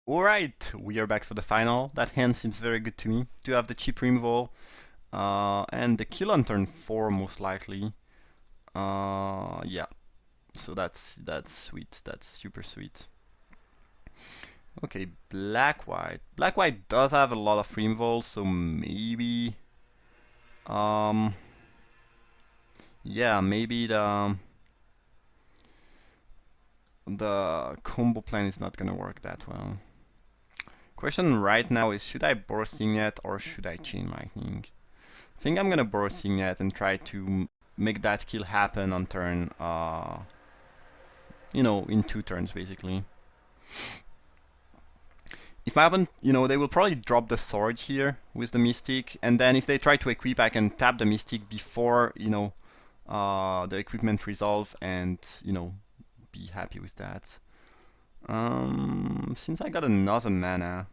Alright, we are back for the final. That hand seems very good to me. To have the cheap removal, and the kill on turn 4 most likely. Yeah, so that's sweet, that's super sweet. Okay, black-white. Black-white does have a lot of removal, so maybe... Um, yeah, maybe the combo plan is not gonna work that well. Question right now is, should I borrow Signet or should I Chain Lightning? I think I'm gonna borrow Signet and try to make that kill happen on turn, in 2 turns basically. If my opponent, they will probably drop the sword here with the Mystic, and then if they try to equip, I can tap the Mystic before, the equipment resolve and, be happy with that. Since I got another mana,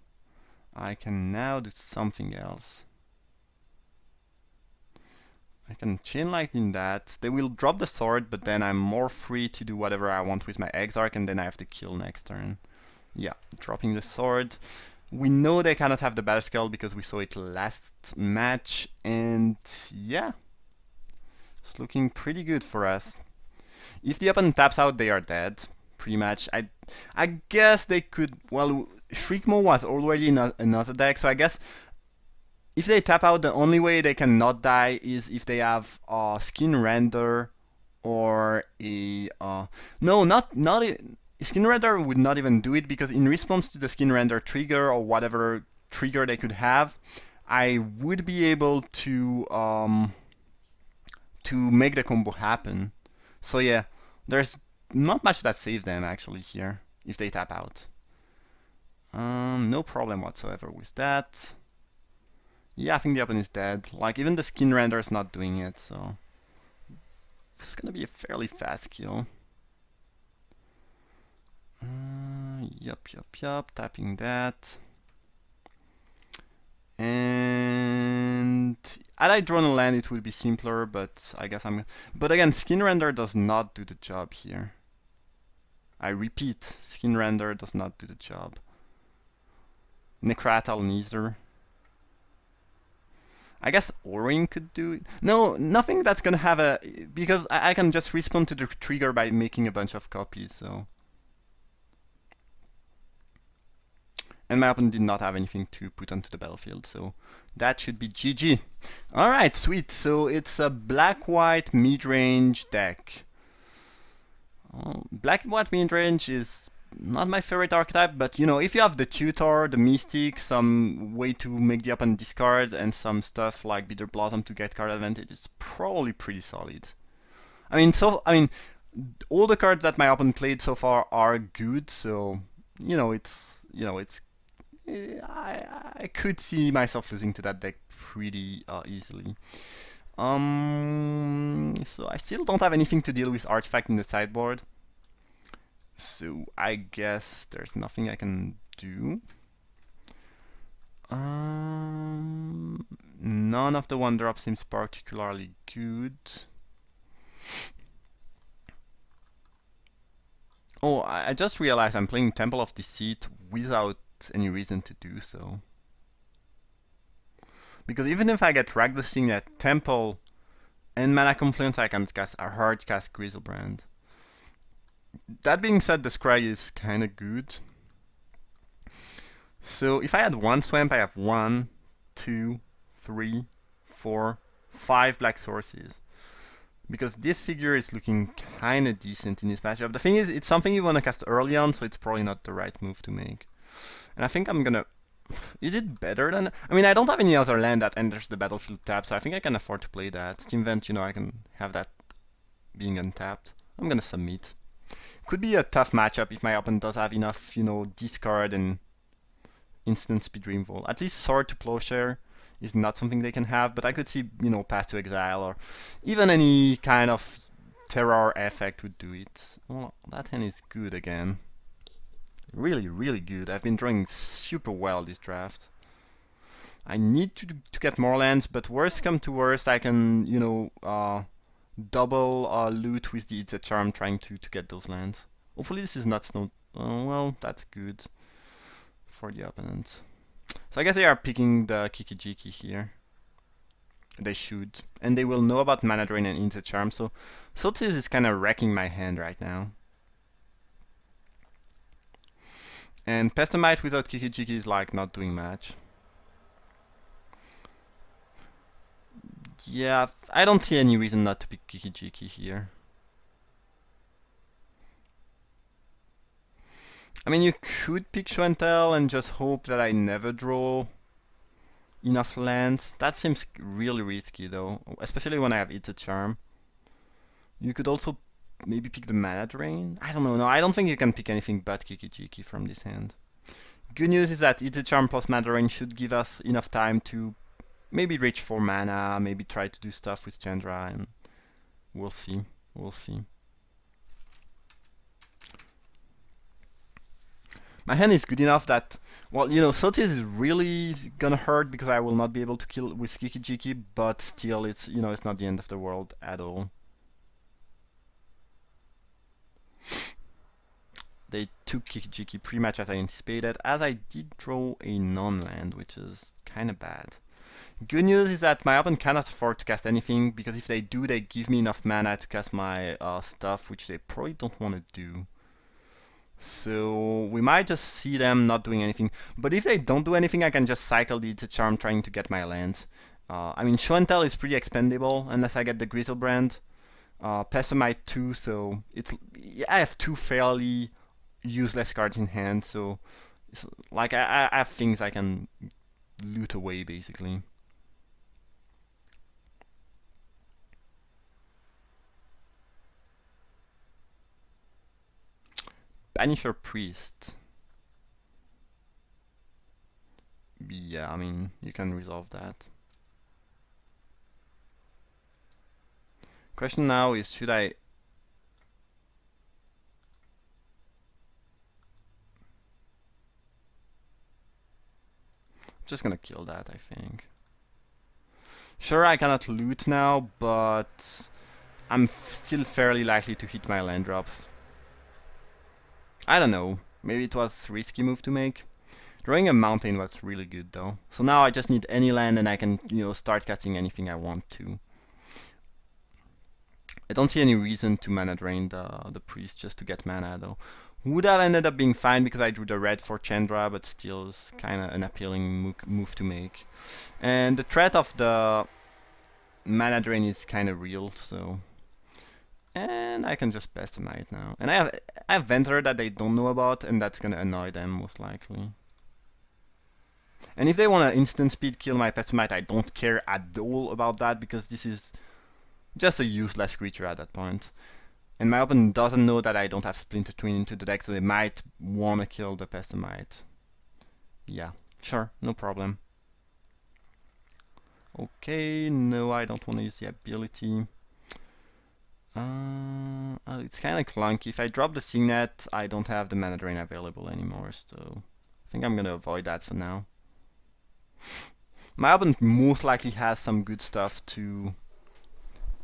I can now do something else. I can Chain Lightning that. They will drop the sword, but then I'm more free to do whatever I want with my Exarch, and then I have to kill next turn. Yeah, dropping the sword. We know they cannot have the Battle Scale because we saw it last match, and yeah, it's looking pretty good for us. If the opponent taps out, they are dead, pretty much. I guess they could, well, Shriekmo was already in another deck, so I guess if they tap out, the only way they can not die is if they have Skin Render or a... no, not Skin Render would not even do it, because in response to the Skin Render trigger or whatever trigger they could have, I would be able to make the combo happen. So yeah, there's not much that saves them actually here if they tap out. No problem whatsoever with that. Yeah, I think the opponent is dead. Like, even the Skin Render is not doing it, so it's gonna be a fairly fast kill. Yup, tapping that. And had I drawn a land, it would be simpler, but I guess I'm... But again, Skin Render does not do the job here. I repeat, Skin Render does not do the job. Necratal neither. I guess Orin could do it. No, nothing that's gonna have a... Because I can just respond to the trigger by making a bunch of copies, so... And my opponent did not have anything to put onto the battlefield, so that should be GG. Alright, sweet. So it's a black-white mid-range deck. Black-white mid-range is not my favorite archetype, but if you have the Tutor, the Mystic, some way to make the opponent discard, and some stuff like Bitter Blossom to get card advantage, it's probably pretty solid. I mean, all the cards that my opponent played so far are good, so I could see myself losing to that deck pretty easily. So I still don't have anything to deal with Artifact in the sideboard. So I guess there's nothing I can do. None of the 1-drop seems particularly good. Oh, I just realized I'm playing Temple of Deceit without any reason to do so. Because even if I get Ragdosing at Temple and Mana Confluence, I can cast a hard cast Griselbrand. That being said, the Scry is kinda good. So if I had one swamp, I have 1, 2, 3, 4, 5 black sources. Because this figure is looking kinda decent in this matchup. The thing is, it's something you wanna cast early on, so it's probably not the right move to make. And I think I'm gonna... Is it better than... I mean, I don't have any other land that enters the battlefield tap, so I think I can afford to play that. Steam Vent, I can have that being untapped. I'm gonna submit. Could be a tough matchup if my opponent does have enough, discard and instant speed removal. At least Sword to Plowshare is not something they can have, but I could see, Pass to Exile or even any kind of Terror effect would do it. Well, that hand is good again. Really, really good. I've been drawing super well this draft. I need to get more lands, but worst come to worst, I can, double loot with the It's a Charm trying to get those lands. Hopefully this is not snow... well, that's good. for the opponent. So I guess they are picking the kiki-jiki here. They should. And they will know about Mana Drain and Insect Charm, so Sotis is kind of wrecking my hand right now. And Pestamite without kiki-jiki is like not doing much. Yeah, I don't see any reason not to pick kiki-jiki here. I mean, you could pick Show and Tell and just hope that I never draw enough lands. That seems really risky though, especially when I have It's a Charm. You could also maybe pick the Mana Drain. I don't know, no, I don't think you can pick anything but kiki-jiki from this hand. Good news is that It's a Charm plus Mana Drain should give us enough time to maybe reach for mana, maybe try to do stuff with Chandra, and we'll see, we'll see. My hand is good enough that, well, you know, Sotis is really gonna hurt because I will not be able to kill with kiki-jiki, but still, it's, you know, it's not the end of the world at all. They took kiki-jiki pretty much as I anticipated, as I did draw a non-land, which is kind of bad. Good news is that my opponent cannot afford to cast anything, because if they do, they give me enough mana to cast my stuff, which they probably don't want to do. So we might just see them not doing anything. But if they don't do anything, I can just cycle the It's a Charm trying to get my lands. I mean, Show and Tell is pretty expendable unless I get the Grizzlebrand. Pessamite too, so it's, yeah, I have two fairly useless cards in hand, so it's like I have things I can loot away basically. Banisher Priest. Yeah, I mean, you can resolve that. Question now is, should I... I'm just gonna kill that, I think. Sure, I cannot loot now, but I'm still fairly likely to hit my land drop. I don't know, maybe it was a risky move to make. Drawing a mountain was really good though. So now I just need any land and I can, you know, start casting anything I want to. I don't see any reason to mana drain the priest just to get mana though. Would have ended up being fine because I drew the red for Chandra, but still is kind of an appealing move to make. And the threat of the mana drain is kind of real, so... And I can just Pestamite now. And I have Ventor that they don't know about, and that's gonna annoy them most likely. And if they want to instant speed kill my Pestamite, I don't care at all about that, because this is just a useless creature at that point. And my opponent doesn't know that I don't have Splinter Twin into the deck, so they might want to kill the Pestamite. Yeah, sure, no problem. Okay, no, I don't want to use the ability. It's kind of clunky. If I drop the Signet, I don't have the Mana Drain available anymore, so I think I'm gonna avoid that for now. My opponent most likely has some good stuff to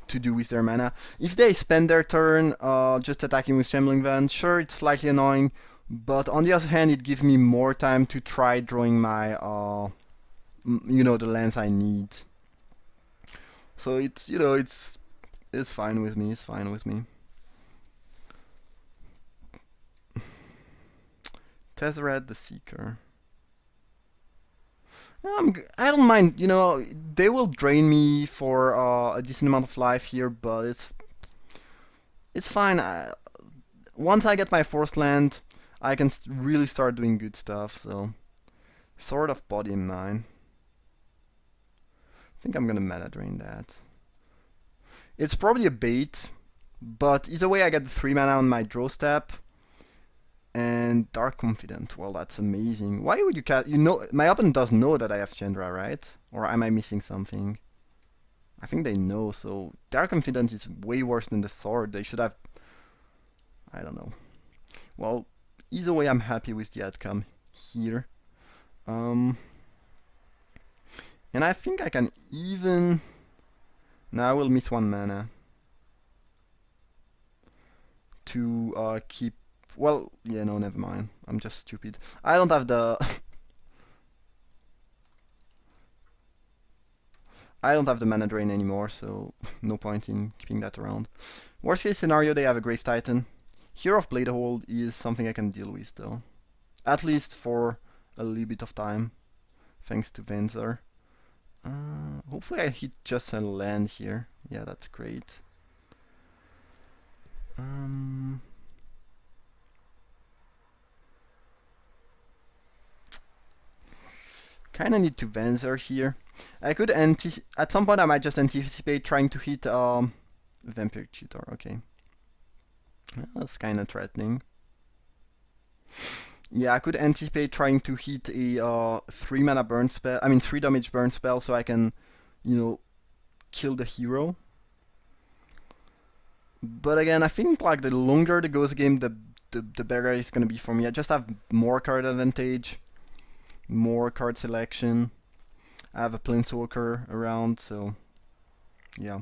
do with their mana. If they spend their turn just attacking with Shambling Vent, sure, it's slightly annoying, but on the other hand, it gives me more time to try drawing my, you know, the lands I need. So it's, you know, it's fine with me, it's fine with me. Tezzeret the Seeker. I don't mind, you know, they will drain me for a decent amount of life here, but it's fine. Once I get my forest land, I can really start doing good stuff, so... Sword of Body in 9. I think I'm gonna mana drain that. It's probably a bait, but either way I get the 3 mana on my draw step. And Dark Confident, well, that's amazing. Why would you cast... You know, my opponent does know that I have Chandra, right? Or am I missing something? I think they know, so... Dark Confident is way worse than the sword. They should have... I don't know. Well, either way I'm happy with the outcome here. And I think I can even... Now I will miss 1 mana. To keep... Well, yeah, no, never mind. I'm just stupid. I don't have the I don't have the mana drain anymore, so no point in keeping that around. Worst case scenario, they have a Grave Titan. Hero of Bladehold is something I can deal with, though. At least for a little bit of time, thanks to Venzer. Hopefully I hit just a land here. Yeah, that's great. Kinda need to Venzer here. I could at some point I might just anticipate trying to hit Vampiric Tutor, okay. Well, that's kinda threatening. Yeah, I could anticipate trying to hit a 3 mana burn spell, 3 damage burn spell, so I can, you know, kill the hero. But again, I think like the longer the goes game, the better it's gonna be for me. I just have more card advantage, more card selection. I have a Planeswalker around, so yeah.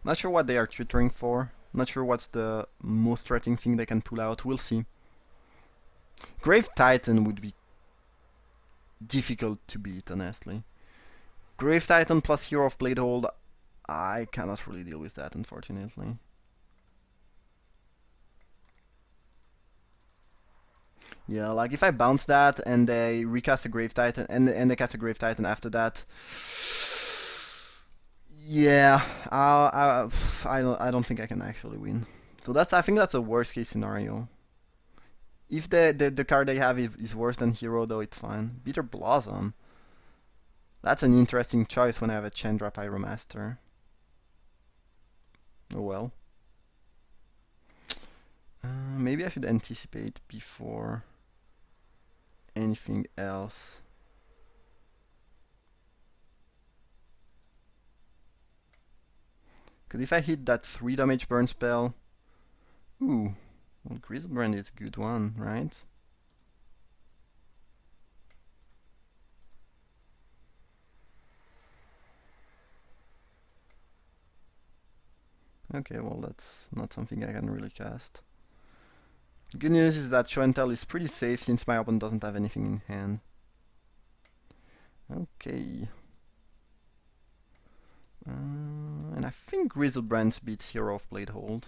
Not sure what they are tutoring for. Not sure what's the most threatening thing they can pull out. We'll see. Grave Titan would be difficult to beat, honestly. Grave Titan plus Hero of Bladehold, I cannot really deal with that, unfortunately. Yeah, like if I bounce that and they recast a Grave Titan and they cast a Grave Titan after that, yeah, I don't think I can actually win. So I think that's a worst case scenario. If the card they have is worse than Hero, though, it's fine. Bitter Blossom. That's an interesting choice when I have a Chandra Pyromaster. Oh well. Maybe I should anticipate before anything else. Because if I hit that 3 damage burn spell... Ooh, well, Grizzlebrand is a good one, right? Okay, well, that's not something I can really cast. Good news is that Show and Tell is pretty safe since my opponent doesn't have anything in hand. Okay. And I think Grizzlebrand beats Hero of Bladehold.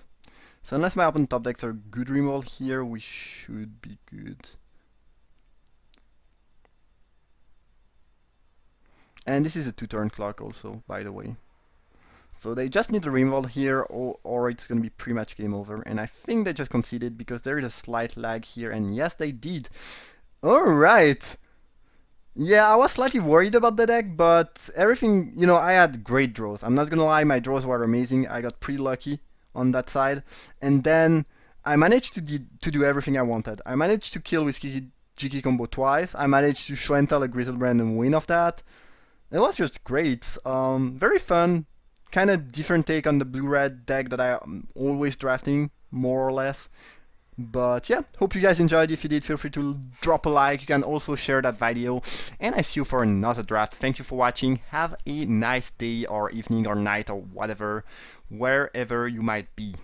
So unless my opponent top decks are good removal here, we should be good. And this is a 2-turn clock also, by the way. So they just need a removal here, or it's going to be pretty much game over. And I think they just conceded because there is a slight lag here, and yes, they did. Alright! Yeah, I was slightly worried about the deck, but everything, you know, I had great draws. I'm not gonna lie, my draws were amazing. I got pretty lucky on that side. And then I managed to do everything I wanted. I managed to kill with kiki-jiki combo twice. I managed to show and tell a Grizzlebrand and win off that. It was just great. Very fun. Kind of different take on the blue-red deck that I'm always drafting, more or less. But yeah, hope you guys enjoyed. If you did, feel free to drop a like. You can also share that video. And I see you for another draft. Thank you for watching. Have a nice day or evening or night or whatever, wherever you might be.